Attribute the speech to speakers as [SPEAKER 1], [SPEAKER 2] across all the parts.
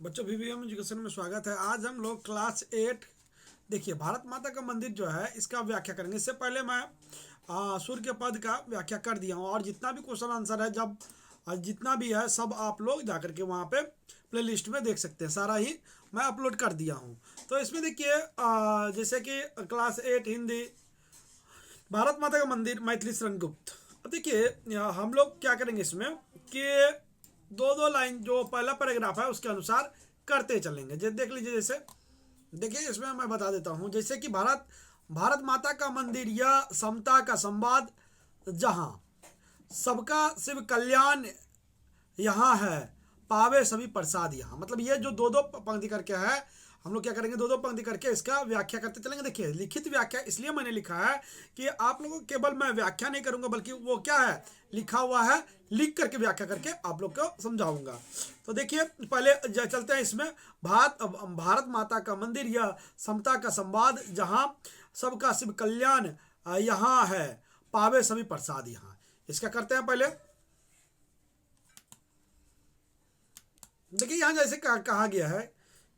[SPEAKER 1] बच्चों VVM education में स्वागत है। आज हम लोग क्लास 8 देखिए भारत माता का मंदिर जो है इसका व्याख्या करेंगे। इससे पहले मैं सूर्य के पद का व्याख्या कर दिया हूँ और जितना भी क्वेश्चन आंसर है जब जितना भी है सब आप लोग जाकर के वहाँ पे प्लेलिस्ट में देख सकते हैं। सारा ही मैं अपलोड कर दिया हूँ। तो इसमें देखिए जैसे कि क्लास 8 हिंदी भारत माता का मंदिर मैथिली शरण गुप्त। अब देखिए हम लोग क्या करेंगे इसमें कि दो दो लाइन जो पहला पैराग्राफ है उसके अनुसार करते चलेंगे। जैसे देख लीजिए, जैसे देखिए इसमें मैं बता देता हूँ जैसे कि भारत माता का मंदिर या समता का संवाद जहाँ सबका शिव कल्याण यहाँ है, पावे सभी प्रसाद यहाँ। मतलब ये जो दो दो पंक्ति करके है हम लोग क्या करेंगे, दो दो पंक्ति करके इसका व्याख्या करते चलेंगे। देखिए लिखित व्याख्या इसलिए मैंने लिखा है कि आप लोगों को केवल मैं व्याख्या नहीं करूंगा बल्कि वो क्या है लिखा हुआ है, लिख करके व्याख्या करके आप लोग को समझाऊंगा। तो देखिए पहले चलते हैं इसमें। भारत माता का मंदिर या समता का संवाद जहाँ सबका शिव कल्याण यहाँ है, पावे सभी प्रसाद यहाँ। इसका करते हैं पहले। देखिए यहाँ जैसे कहा गया है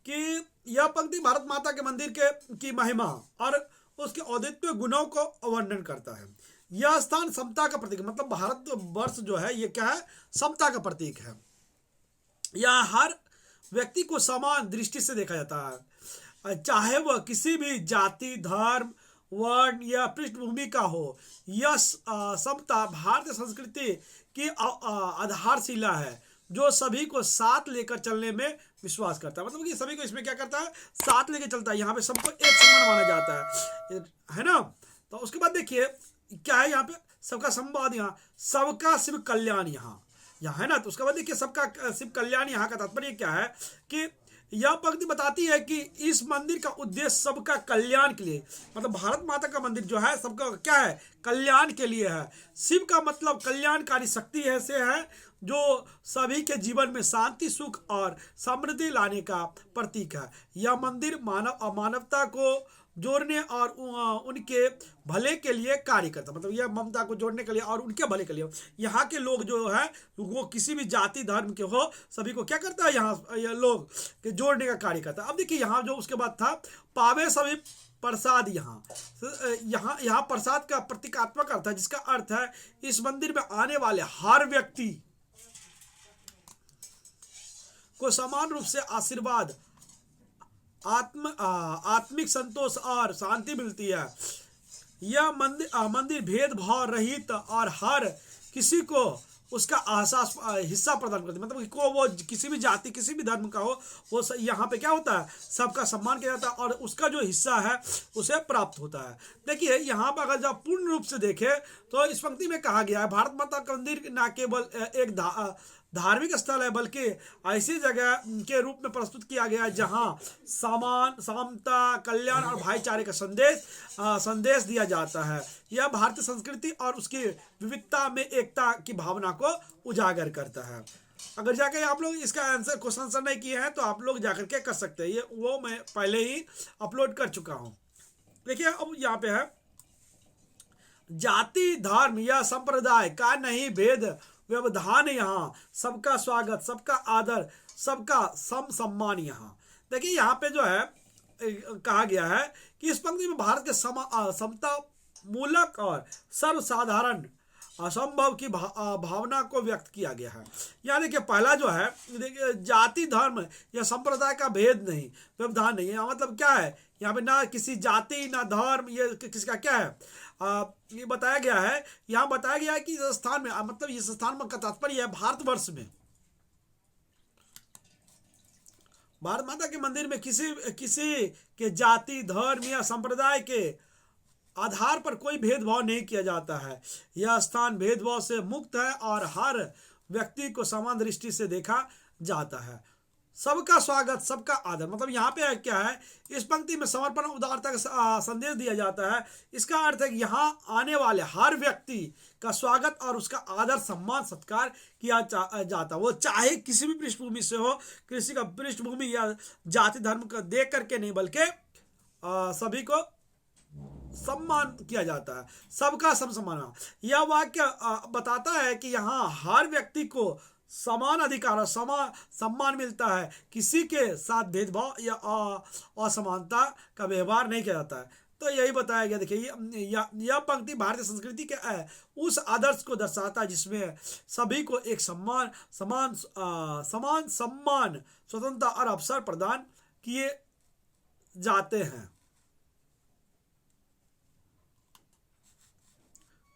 [SPEAKER 1] कि यह पंक्ति भारत माता के मंदिर की महिमा और उसके औदित्य गुणों को वर्णन करता है। यह स्थान समता का प्रतीक, मतलब भारत वर्ष जो है ये क्या है, समता का प्रतीक है। यह हर व्यक्ति को समान दृष्टि से देखा जाता है, चाहे वह किसी भी जाति, धर्म, वर्ण या पृष्ठभूमि का हो। यह समता भारतीय संस्कृति की आधारशिला है जो सभी को साथ लेकर चलने में विश्वास करता है। मतलब कि सभी को इसमें क्या करता है, साथ लेकर चलता है। यहाँ पे सबको एक समान माना जाता है ना। तो उसके बाद देखिए क्या है यहाँ पे, सबका संवाद यहाँ, सबका शिव कल्याण यहाँ है ना। तो उसके बाद देखिए सबका शिव कल्याण यहाँ का तात्पर्य क्या है कि यह पंक्ति बताती है कि इस मंदिर का उद्देश्य सबका कल्याण के लिए, मतलब भारत माता का मंदिर जो है सबका क्या है, कल्याण के लिए है। शिव का मतलब कल्याणकारी शक्ति है से है जो सभी के जीवन में शांति, सुख और समृद्धि लाने का प्रतीक है। यह मंदिर मानवता को जोड़ने और उनके भले के लिए कार्य करता है। मतलब यह ममता को जोड़ने के लिए और उनके भले के लिए यहाँ के लोग जो है वो किसी भी जाति धर्म के हो सभी को क्या करता है, यहाँ यह लोग के जोड़ने का कार्य करता है। अब देखिए यहाँ जो उसके बाद था, पावे सभी प्रसाद यहाँ प्रसाद का प्रतीकात्मक अर्थ है जिसका अर्थ है इस मंदिर में आने वाले हर व्यक्ति को समान रूप से आशीर्वाद, आत्मिक संतोष और शांति मिलती है। यह मंदिर भेदभाव रहित और हर किसी को उसका एहसास हिस्सा प्रदान करती है। मतलब को वो किसी भी जाति किसी भी धर्म का हो वो यहाँ पे क्या होता है, सबका सम्मान किया जाता है और उसका जो हिस्सा है उसे प्राप्त होता है। देखिए यहाँ पर अगर जब पूर्ण रूप से देखें तो इस पंक्ति में कहा गया है भारत माता का मंदिर न केवल एक धार्मिक स्थल है बल्कि ऐसी जगह के रूप में प्रस्तुत किया गया है जहां समता, कल्याण और भाईचारे का संदेश दिया जाता है। यह भारतीय संस्कृति और उसकी विविधता में एकता की भावना को उजागर करता है। अगर जाकर आप लोग इसका आंसर क्वेश्चन आंसर नहीं किए हैं तो आप लोग जाकर के कर सकते हैं, ये वो मैं पहले ही अपलोड कर चुका हूं। देखिए अब यहाँ पे है, जाति, धर्म या संप्रदाय का नहीं भेद व्यवधान यहाँ, सबका स्वागत, सबका आदर, सबका सम्मान यहाँ। देखिए यहाँ पे जो है कहा गया है कि इस पंक्ति में भारत के समता मूलक और सर्वसाधारण असंभव की भावना को व्यक्त किया गया है। यहाँ देखिए पहला जो है, देखिए जाति, धर्म या संप्रदाय का भेद नहीं, व्यवधान नहीं है। मतलब क्या है, यहाँ पे ना किसी जाति ना धर्म, ये किसका क्या है ये बताया गया है। यहाँ बताया गया है कि इस स्थान में, मतलब इस स्थान में का तात्पर्य है भारतवर्ष में भारत माता के मंदिर में किसी के जाति, धर्म या संप्रदाय के आधार पर कोई भेदभाव नहीं किया जाता है। यह स्थान भेदभाव से मुक्त है और हर व्यक्ति को समान दृष्टि से देखा जाता है। सबका स्वागत, सबका आदर, मतलब यहाँ पे क्या है, इस पंक्ति में समर्पण, उदारता का संदेश दिया जाता है। इसका अर्थ है कि यहाँ आने वाले हर व्यक्ति का स्वागत और उसका आदर, सम्मान, सत्कार किया जाता है। वो चाहे किसी भी पृष्ठभूमि से हो, किसी का पृष्ठभूमि या जाति धर्म का देख करके नहीं बल्कि सभी को सम्मान किया जाता है, सबका सब सम्मान। यह वाक्य बताता है कि यहाँ हर व्यक्ति को समान अधिकार और समान सम्मान मिलता है। किसी के साथ भेदभाव या असमानता का व्यवहार नहीं किया जाता है। तो यही बताया गया। देखिए यह पंक्ति भारतीय संस्कृति के उस आदर्श को दर्शाता है जिसमें सभी को एक समान सम्मान, स्वतंत्रता और अवसर प्रदान किए जाते हैं।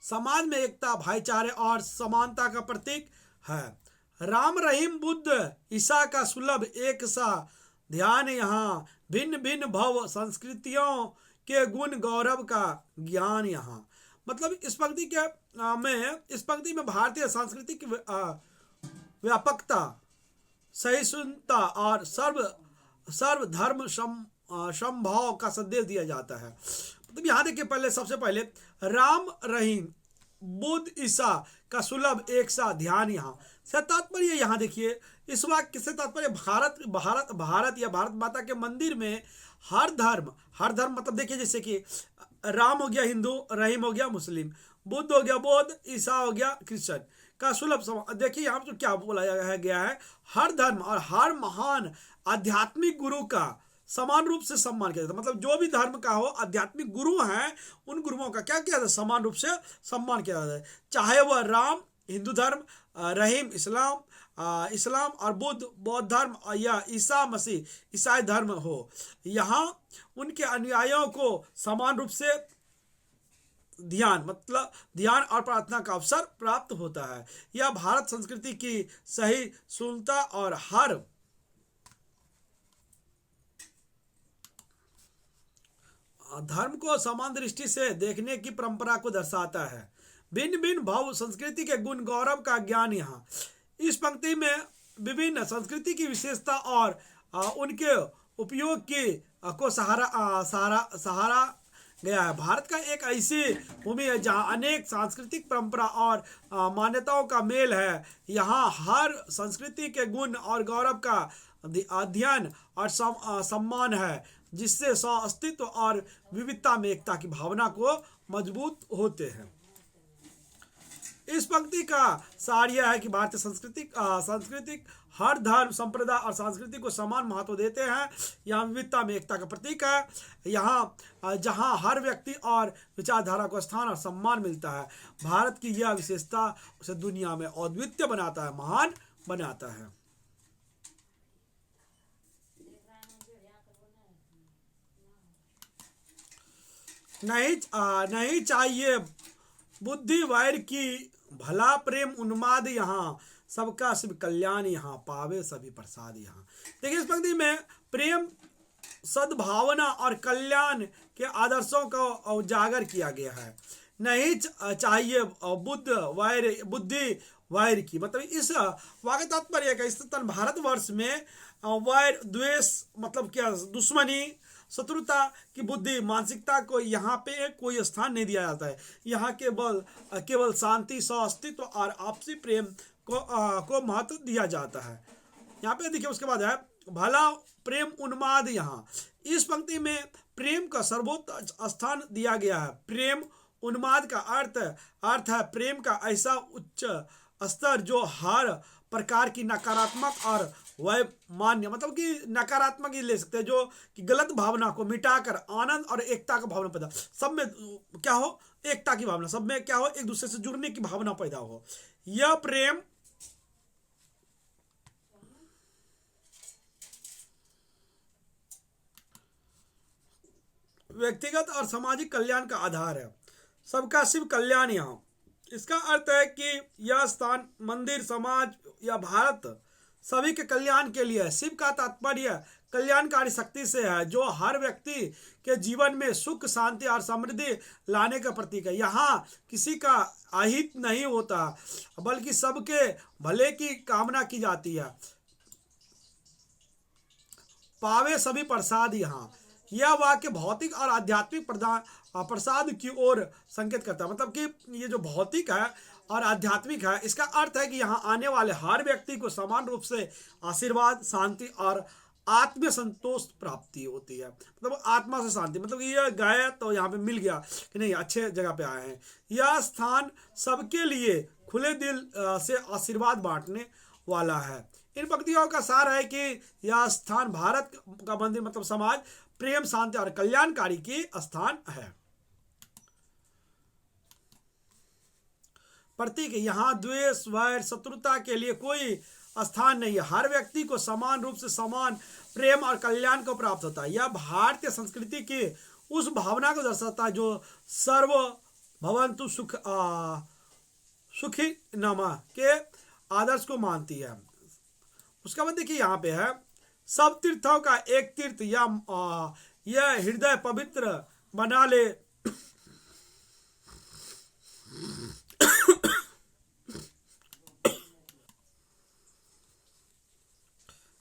[SPEAKER 1] समाज में एकता, भाईचारे और समानता का प्रतीक है। राम, रहीम, बुद्ध, ईसा का सुलभ एक सा ध्यान यहाँ, भिन्न भिन्न भव संस्कृतियों के गुण गौरव का ज्ञान यहाँ। मतलब इस पंक्ति में भारतीय संस्कृति की व्यापकता, सहिष्णुता और सर्वधर्म समभाव का संदेश दिया जाता है। मतलब यहाँ देखिए, सबसे पहले राम, रहीम, बुद्ध, ईसा का सुलभ एक सा ध्यान यहाँ से तात्पर्य। यहाँ देखिए, इस वाक्य से तात्पर्य भारत या भारत माता के मंदिर में हर धर्म मतलब देखिए, जैसे कि राम हो गया हिंदू, रहीम हो गया मुस्लिम, बुद्ध हो गया बौद्ध, ईसा हो गया क्रिश्चियन का सुलभ। देखिए यहाँ पर क्या बोला गया है, हर धर्म और हर महान आध्यात्मिक गुरु का समान रूप से सम्मान किया जाता है। मतलब जो भी धर्म का हो, आध्यात्मिक गुरु हैं, उन गुरुओं का क्या किया जाता है, समान रूप से सम्मान किया जाता है। चाहे वह राम हिंदू धर्म, रहीम इस्लाम और बुद्ध बौद्ध धर्म या ईसा मसीह ईसाई धर्म हो, यहाँ उनके अनुयायियों को समान रूप से ध्यान और प्रार्थना का अवसर प्राप्त होता है। यह भारत संस्कृति की सहिष्णुता और हर धर्म को समान दृष्टि से देखने की परंपरा को दर्शाता है। भिन्न भिन्न भाव संस्कृति के गुण गौरव का ज्ञान यहाँ। इस पंक्ति में विभिन्न संस्कृति की विशेषता और उनके उपयोग को सहारा गया है। भारत का एक ऐसी भूमि है जहाँ अनेक सांस्कृतिक परंपरा और मान्यताओं का मेल है। यहाँ हर संस्कृति के गुण और गौरव का अध्ययन और सम्मान है, जिससे अस्तित्व और विविधता में एकता की भावना को मजबूत होते हैं। इस पंक्ति का सार यह है कि भारतीय सांस्कृतिक हर धर्म, संप्रदाय और संस्कृति को समान महत्व देते हैं। यहाँ विविधता में एकता का प्रतीक है। यहाँ जहाँ हर व्यक्ति और विचारधारा को स्थान और सम्मान मिलता है। भारत की यह विशेषता उसे दुनिया में अद्वितीय बनाता है, महान बनाता है। नहीं चाहिए बुद्धि वैर की, भला प्रेम उन्माद यहाँ, सबका शिव कल्याण यहाँ, पावे सभी प्रसाद यहाँ। देखिए इस पंक्ति में प्रेम, सद्भावना और कल्याण के आदर्शों को उजागर किया गया है। नहीं चाहिए बुद्धि वैर की, मतलब इस वाक्य तात्पर्य का इस भारतवर्ष में वैर द्वेष मतलब क्या, दुश्मनी, शत्रुता की बुद्धि मानसिकता को यहाँ पे कोई स्थान नहीं दिया जाता है। यहाँ केवल शांति, सह-अस्तित्व और आपसी प्रेम को महत्व दिया जाता है। यहाँ पे देखिए उसके बाद है भला प्रेम उन्माद। यहाँ इस पंक्ति में प्रेम का सर्वोच्च स्थान दिया गया है। प्रेम उन्माद का अर्थ है प्रेम का ऐसा उच्च स्तर जो हर प्रकार की नकारात्मक और वैमान्य, मतलब कि नकारात्मक ही ले सकते हैं, जो कि गलत भावना को मिटाकर आनंद और एकता का भावना पैदा, सब में क्या हो, एकता की भावना, सब में क्या हो, एक दूसरे से जुड़ने की भावना पैदा हो। यह प्रेम व्यक्तिगत और सामाजिक कल्याण का आधार है। सबका शिव कल्याण यहाँ, इसका अर्थ है कि यह स्थान मंदिर, समाज या भारत सभी के कल्याण के लिए है। शिव का तात्पर्य कल्याणकारी शक्ति से है, जो हर व्यक्ति के जीवन में सुख, शांति और समृद्धि लाने का प्रतीक है। यहाँ किसी का अहित नहीं होता, बल्कि सबके भले की कामना की जाती है। पावे सभी प्रसाद यहाँ, यह वाक्य भौतिक और आध्यात्मिक प्रसाद की ओर संकेत करता है। मतलब कि ये जो भौतिक है और आध्यात्मिक है, इसका अर्थ है कि यहाँ आने वाले हर व्यक्ति को समान रूप से आशीर्वाद, शांति और आत्म संतोष प्राप्ति होती है। मतलब आत्मा से शांति, मतलब ये गए तो यहाँ पे मिल गया कि नहीं, अच्छे जगह पे आए हैं। यह स्थान सबके लिए खुले दिल से आशीर्वाद बांटने वाला है। इन पंक्तियों का सार है कि यह स्थान भारत का मंदिर मतलब समाज, प्रेम, शांति और कल्याणकारी की स्थान है। प्रतीक, यहाँ द्वेष, वैर, शत्रुता के लिए कोई स्थान नहीं है। हर व्यक्ति को समान रूप से समान प्रेम और कल्याण को प्राप्त होता है। यह भारतीय संस्कृति की उस भावना को दर्शाता है जो सर्व भवंतु सुखी नमा के आदर्श को मानती है। उसका बाद देखिए यहाँ पे है, सब तीर्थों का एक तीर्थ यह हृदय पवित्र बना ले।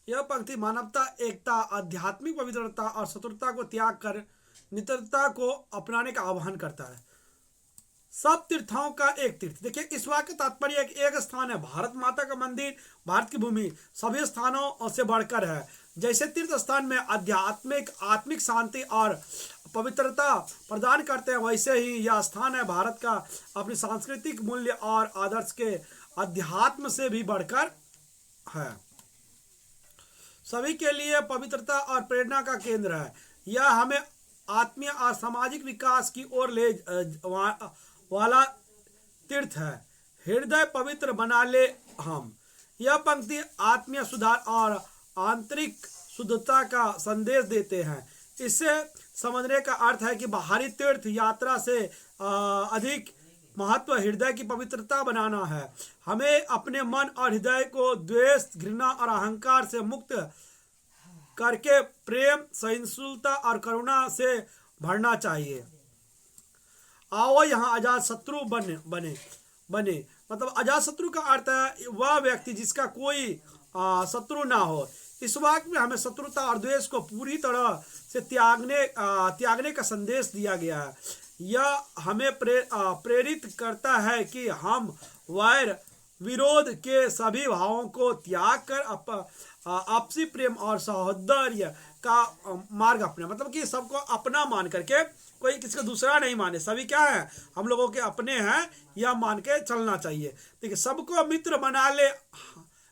[SPEAKER 1] यह पंक्ति मानवता, एकता, आध्यात्मिक पवित्रता और शत्रुता को त्याग कर मित्रता को अपनाने का आह्वान करता है। सब तीर्थों का एक तीर्थ, देखिए इस वाक्य का तात्पर्य एक स्थान है। भारत माता का मंदिर, भारत की भूमि सभी स्थानों से बढ़कर है। जैसे तीर्थ स्थान में आत्मिक शांति और पवित्रता प्रदान करते हैं, वैसे ही यह स्थान है भारत का अपनी सांस्कृतिक मूल्य और आदर्श के अध्यात्म से भी बढ़कर है। सभी के लिए पवित्रता और प्रेरणा का केंद्र है। यह हमें आत्मीय और सामाजिक विकास की ओर ले वाला तीर्थ है। हृदय पवित्र बना ले हम, यह पंक्ति आत्मीय सुधार और आंतरिक शुद्धता का संदेश देते हैं। इससे समझने का अर्थ है कि बाहरी तीर्थ यात्रा से अधिक महत्व हृदय की पवित्रता बनाना है। हमें अपने मन और हृदय को द्वेष, घृणा और अहंकार से मुक्त करके प्रेम, सहिष्णुता और करुणा से भरना चाहिए। आओ यहाँ अजात शत्रु बने मतलब अजात शत्रु का अर्थ है वह व्यक्ति जिसका कोई शत्रु ना हो। इस वाक्य में हमें शत्रुता और द्वेष को पूरी तरह से त्यागने का संदेश दिया गया है। यह हमें प्रेरित करता है कि हम वैर विरोध के सभी भावों को त्याग कर आपसी प्रेम और सौहार्द का मार्ग अपने, मतलब कि सबको अपना मान करके, कोई किसी को दूसरा नहीं माने, सभी क्या है हम लोगों के अपने हैं, यह मान के चलना चाहिए। देखिए सबको मित्र बना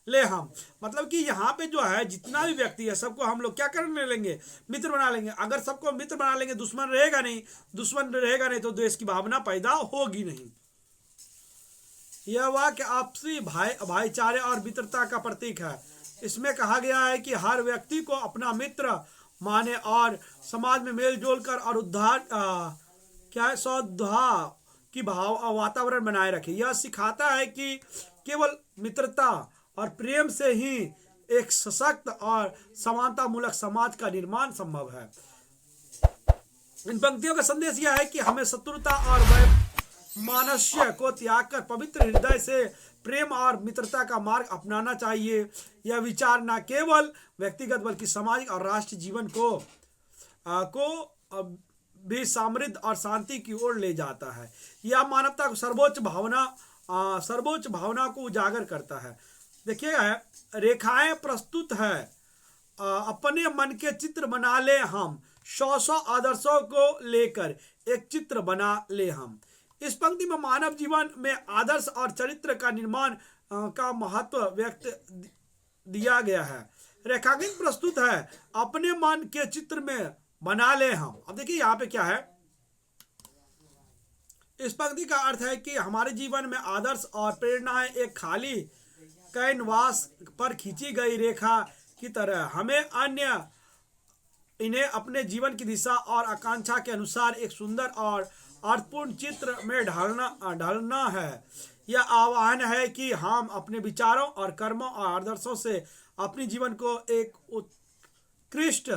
[SPEAKER 1] ले हम, मतलब कि यहाँ पे जो है जितना भी व्यक्ति है सबको हम लोग क्या करने लेंगे, मित्र बना लेंगे। अगर सबको मित्र बना लेंगे दुश्मन रहेगा नहीं तो देश की भावना पैदा होगी नहीं। यह वाक्य आपसी भाईचारे और मित्रता का प्रतीक है। इसमें कहा गया है कि हर व्यक्ति को अपना मित्र माने और समाज में मेलजोल कर और सौहार्द की वातावरण बनाए रखे। यह सिखाता है कि केवल मित्रता और प्रेम से ही एक सशक्त और समानता मूलक समाज का निर्माण संभव है। इन पंक्तियों का संदेश यह है कि हमें शत्रुता और मानस्य को त्याग कर पवित्र हृदय से प्रेम और मित्रता का मार्ग अपनाना चाहिए। यह विचार न केवल व्यक्तिगत बल्कि सामाजिक और राष्ट्रीय जीवन को भी समृद्ध और शांति की ओर ले जाता है। यह मानवता को सर्वोच्च भावना को उजागर करता है। देखिए रेखाएं प्रस्तुत है, अपने मन के चित्र बना ले हम, 100 आदर्शों को लेकर एक चित्र बना ले हम। इस पंक्ति में मानव जीवन में आदर्श और चरित्र का निर्माण का महत्व व्यक्त दिया गया है। रेखांकन प्रस्तुत है, अपने मन के चित्र में बना ले हम। अब देखिए यहाँ पे क्या है, इस पंक्ति का अर्थ है कि हमारे जीवन में आदर्श और प्रेरणाएं एक खाली कैनवास पर खींची गई रेखा की तरह हमें इन्हें अपने जीवन की दिशा और आकांक्षा के अनुसार एक सुंदर और अर्थपूर्ण चित्र में ढालना है। यह आह्वान है कि हम अपने विचारों और कर्मों और आदर्शों से अपने जीवन को एक उत्कृष्ट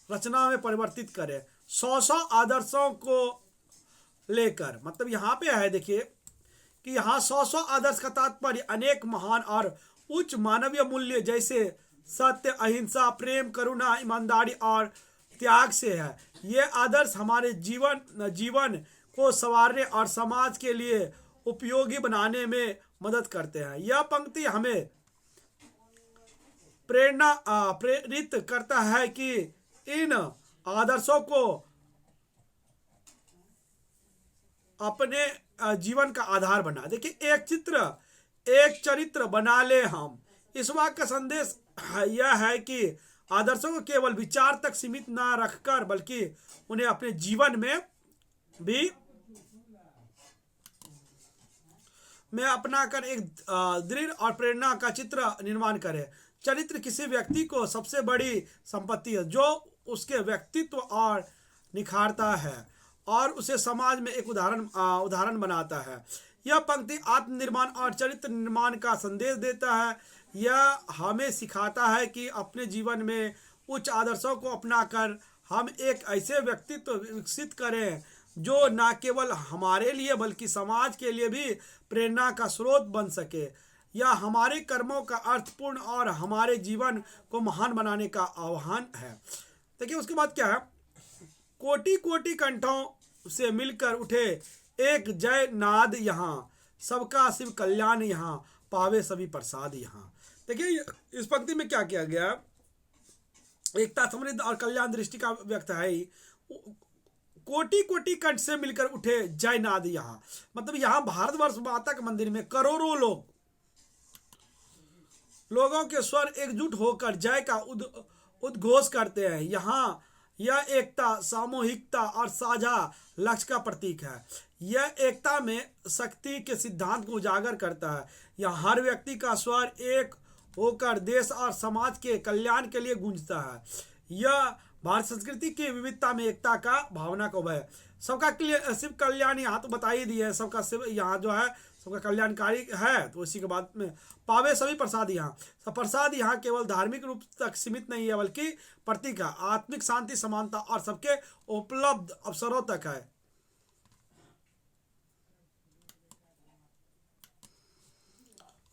[SPEAKER 1] रचना में परिवर्तित करें। 100 आदर्शों को लेकर, मतलब यहाँ पे है देखिए कि यहाँ 100 आदर्श का तात्पर्य अनेक महान और उच्च मानवीय मूल्य जैसे सत्य, अहिंसा, प्रेम, करुणा, ईमानदारी और त्याग से है। ये आदर्श हमारे जीवन को संवारने और समाज के लिए उपयोगी बनाने में मदद करते हैं। यह पंक्ति हमें प्रेरित करता है कि इन आदर्शों को अपने जीवन का आधार बना। देखिए एक चरित्र बना ले हम, इस वाक्य का संदेश यह है कि आदर्शों को केवल विचार तक सीमित न रखकर बल्कि उन्हें अपने जीवन भी में अपनाकर एक दृढ़ और प्रेरणा का चित्र निर्माण करे। चरित्र किसी व्यक्ति को सबसे बड़ी संपत्ति है जो उसके व्यक्तित्व और निखारता है और उसे समाज में एक उदाहरण बनाता है। यह पंक्ति आत्मनिर्माण और चरित्र निर्माण का संदेश देता है। यह हमें सिखाता है कि अपने जीवन में उच्च आदर्शों को अपनाकर हम एक ऐसे व्यक्तित्व विकसित करें जो न केवल हमारे लिए बल्कि समाज के लिए भी प्रेरणा का स्रोत बन सके। यह हमारे कर्मों का अर्थपूर्ण और हमारे जीवन को महान बनाने का आह्वान है। देखिए उसके बाद क्या है, कोटि कोटि कंठों से मिलकर उठे एक जय नाद यहाँ, सबका शिव कल्याण यहाँ, पावे सभी प्रसाद यहाँ। देखिए इस पंक्ति में क्या किया गया, एकता समृद्ध और कल्याण दृष्टि का व्यक्त है ही। कोटि कोटि कंठ से मिलकर उठे जय नाद यहाँ, मतलब यहाँ भारतवर्ष माता के मंदिर में करोड़ों लोगों के स्वर एकजुट होकर जय का उद्घोष करते हैं। यहाँ यह एकता, सामूहिकता और साझा लक्ष्य का प्रतीक है। यह एकता में शक्ति के सिद्धांत को उजागर करता है। यह हर व्यक्ति का स्वर एक होकर देश और समाज के कल्याण के लिए गूंजता है। यह भारत संस्कृति की विविधता में एकता का भावना को है। सबका शिव कल्याण यहाँ तो बता ही दिया है, सबका शिव यहाँ जो है सबका कल्याणकारी है। तो इसी के बाद में पावे सभी प्रसाद यहाँ, सब प्रसाद यहाँ केवल धार्मिक रूप तक सीमित नहीं है बल्कि प्रतीक है आत्मिक शांति, समानता और सबके उपलब्ध अवसरों तक है।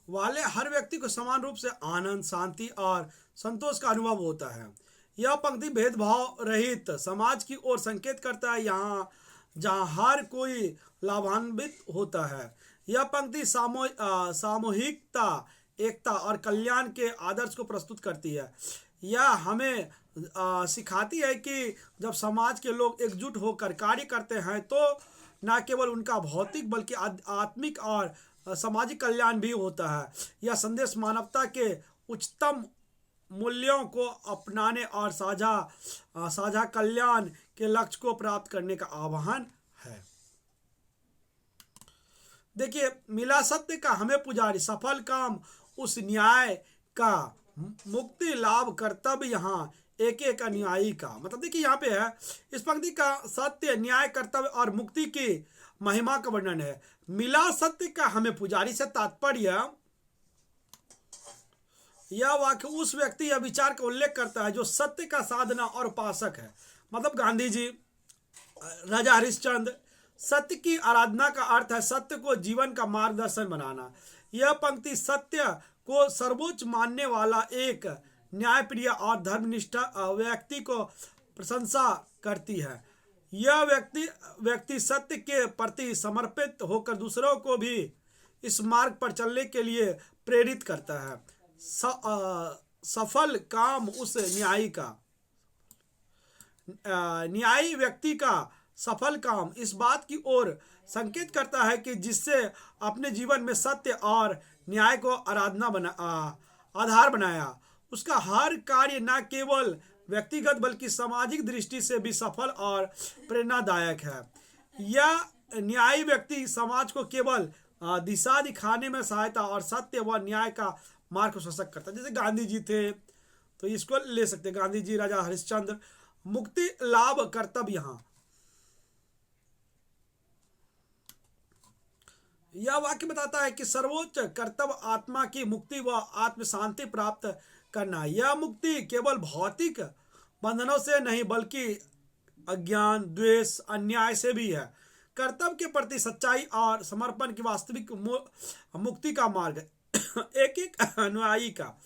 [SPEAKER 1] वाले हर व्यक्ति को समान रूप से आनंद, शांति और संतोष का अनुभव होता है। यह पंक्ति भेदभाव रहित समाज की ओर संकेत करता है, यहाँ जहाँ हर कोई लाभान्वित होता है। यह पंक्ति सामूहिकता, एकता और कल्याण के आदर्श को प्रस्तुत करती है। यह हमें सिखाती है कि जब समाज के लोग एकजुट होकर कार्य करते हैं तो न केवल उनका भौतिक बल्कि आत्मिक और सामाजिक कल्याण भी होता है। यह संदेश मानवता के उच्चतम मूल्यों को अपनाने और साझा कल्याण के लक्ष्य को प्राप्त करने का आह्वान है। देखिए, मिला सत्य का हमें पुजारी, सफल काम उस न्याय का, मुक्ति लाभ कर्तव्य यहाँ एक एक अनुयायी का। मतलब देखिए यहाँ पे है इस पंक्ति का सत्य, न्याय, कर्तव्य और मुक्ति की महिमा का वर्णन है। मिला सत्य का हमें पुजारी से तात्पर्य यह वाक्य उस व्यक्ति या विचार का उल्लेख करता है जो सत्य का साधना और उपासक है। मतलब गांधी जी, राजा हरिश्चंद्र। सत्य की आराधना का अर्थ है सत्य को जीवन का मार्गदर्शन बनाना। यह पंक्ति सत्य को सर्वोच्च मानने वाला एक न्यायप्रिय और धर्मनिष्ठ व्यक्ति को प्रशंसा करती है। यह व्यक्ति सत्य के प्रति समर्पित होकर दूसरों को भी इस मार्ग पर चलने के लिए प्रेरित करता है। सफल काम उस न्यायी व्यक्ति का सफल काम इस बात की ओर संकेत करता है कि जिससे अपने जीवन में सत्य और न्याय को आधार बनाया, उसका हर कार्य न केवल व्यक्तिगत बल्कि सामाजिक दृष्टि से भी सफल और प्रेरणादायक है। यह न्यायी व्यक्ति समाज को केवल दिशा दिखाने में सहायता और सत्य व न्याय का मार्ग को सशक्त करता है। जैसे गांधी जी थे तो इसको ले सकते हैं, गांधी जी, राजा हरिश्चंद्र। मुक्ति लाभ कर्तव्य यहाँ, यह वाक्य बताता है कि सर्वोच्च कर्तव्य आत्मा की मुक्ति व आत्म शांति प्राप्त करना। यह मुक्ति केवल भौतिक बंधनों से नहीं बल्कि अज्ञान, द्वेष, अन्याय से भी है। कर्तव्य के प्रति सच्चाई और समर्पण की वास्तविक मुक्ति का मार्ग एक एक अनुयायी का।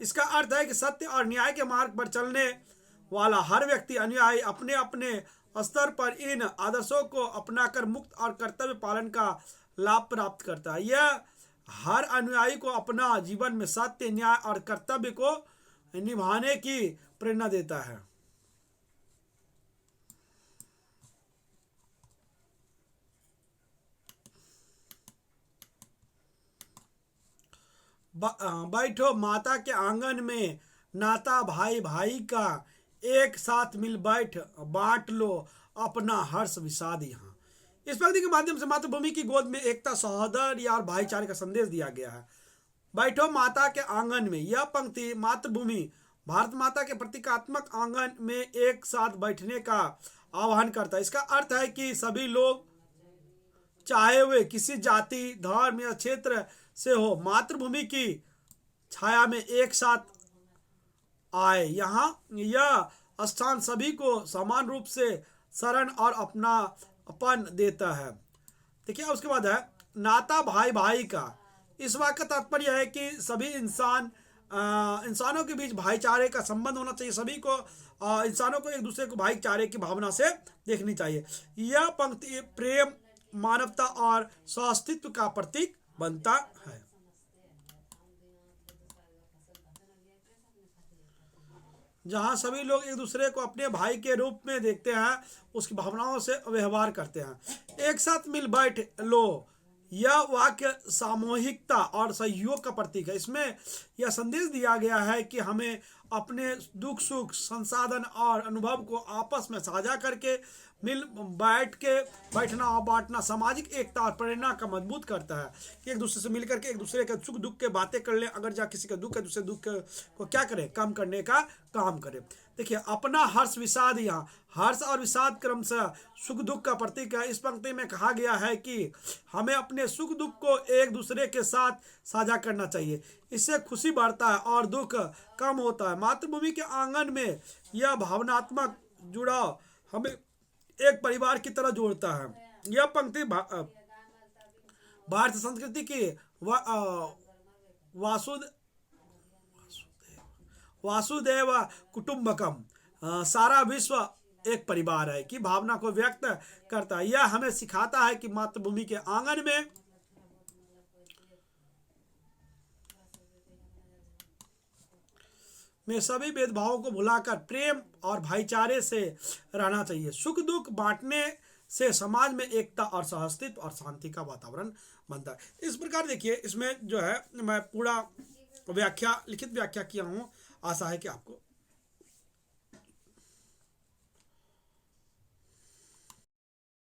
[SPEAKER 1] इसका अर्थ है कि सत्य और न्याय के मार्ग पर चलने वाला हर व्यक्ति अनुयायी अपने अपने स्तर पर इन आदर्शों को अपनाकर मुक्त और कर्तव्य पालन का लाभ प्राप्त करता है। यह हर अनुयायी को अपना जीवन में सत्य, न्याय और कर्तव्य को निभाने की प्रेरणा देता है। बैठो माता के आंगन में, नाता भाई भाई का, एक साथ मिल बैठ बांट लो अपना हर्ष विषाद यहाँ। इस पंक्ति के माध्यम से मातृभूमि की गोद में एकता, सहोदर और भाईचारे का संदेश दिया गया है। बैठो माता के आंगन में, यह पंक्ति मातृभूमि भारत माता के प्रतीकात्मक आंगन में एक साथ बैठने का आह्वान करता है। इसका अर्थ है कि सभी लोग, चाहे वे किसी जाति, धर्म या क्षेत्र से हो, मातृभूमि की छाया में एक साथ आए। यहाँ यह स्थान सभी को समान रूप से शरण और अपनापन देता है। देखिए उसके बाद है नाता भाई भाई का। इस वाक्य का तात्पर्य है कि सभी इंसानों के बीच भाईचारे का संबंध होना चाहिए। सभी को इंसानों को एक दूसरे को भाईचारे की भावना से देखनी चाहिए। यह पंक्ति प्रेम, मानवता और स्वास्तित्व का प्रतीक बनता है। जहाँ सभी लोग एक दूसरे को अपने भाई के रूप में देखते हैं, उसकी भावनाओं से व्यवहार करते हैं। एक साथ मिल बैठ लो, यह वाक्य सामूहिकता और सहयोग का प्रतीक है। इसमें यह संदेश दिया गया है कि हमें अपने दुख सुख, संसाधन और अनुभव को आपस में साझा करके मिल बैठना और बांटना सामाजिक एकता और प्रेरणा का मजबूत करता है। कि एक दूसरे से मिलकर के एक दूसरे के सुख दुख के बातें कर लें। अगर जहाँ किसी का दुख है, दूसरे दुख को क्या करें, कम करने का काम करें। देखिए अपना हर्ष विषाद, यहाँ हर्ष और विषाद क्रमशः सुख दुख का प्रतीक है। इस पंक्ति में कहा गया है कि हमें अपने सुख दुख को एक दूसरे के साथ साझा करना चाहिए। इससे खुशी बढ़ता है और दुख कम होता है। मातृभूमि के आंगन में यह भावनात्मक जुड़ाव हमें एक परिवार की तरह जोड़ता है। यह पंक्ति भारतीय संस्कृति की वासुदेव कुटुंबकम, सारा विश्व एक परिवार है, की भावना को व्यक्त करता है। यह हमें सिखाता है कि मातृभूमि के आंगन में सभी भेदभावों को भुलाकर प्रेम और भाईचारे से रहना चाहिए। सुख दुख बांटने से समाज में एकता और सहअस्तित्व और शांति का वातावरण बनता है। इस प्रकार देखिए इसमें जो है मैं पूरा लिखित व्याख्या किया हूँ। आशा है कि आपको